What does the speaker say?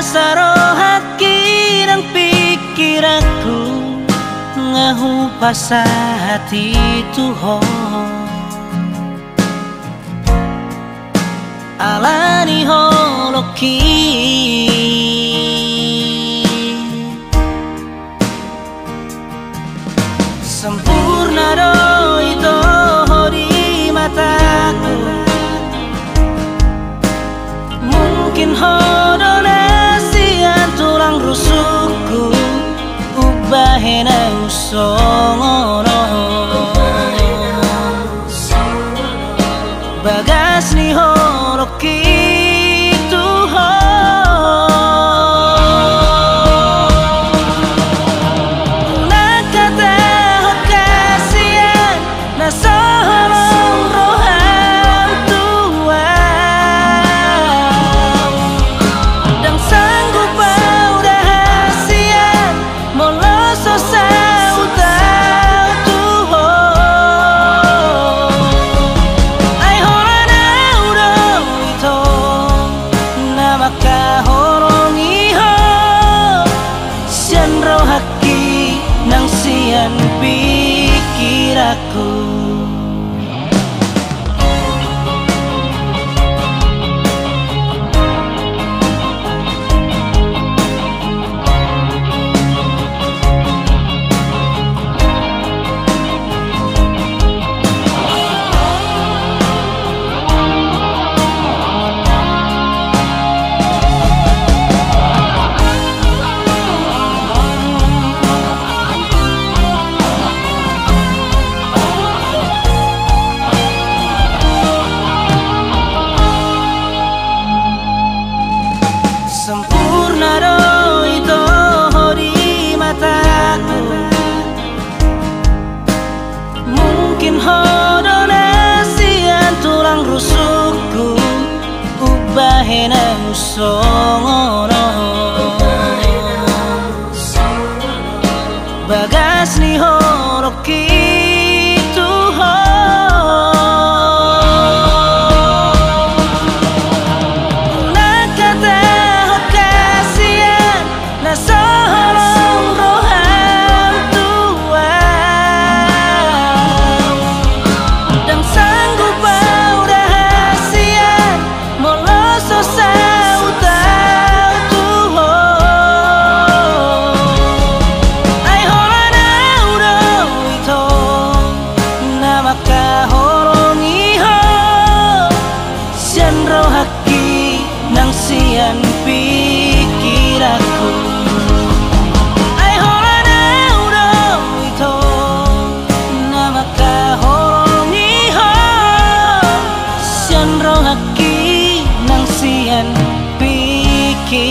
sarohaki dan pikiranku ngahu pasati Tuhan alani holoki sempurna do itu di mataku mungkin hodonasian tulang rusukku ubahena usongono bagas ni horoki Tuhan nakata hokasian na soholong rohang Tuhan dan sanggup udah hasian moloso sautau Tuhan ai horana udah itu nama kahorong iho sian rohaki nang sian pikiraku sempurna do itu di mataku mungkin hodonasian tulang rusukku ubahena usongono bagas ni horoki sian pikiraku ai holana udah itu nama kahorong iho sian rohaki nang sian pikiraku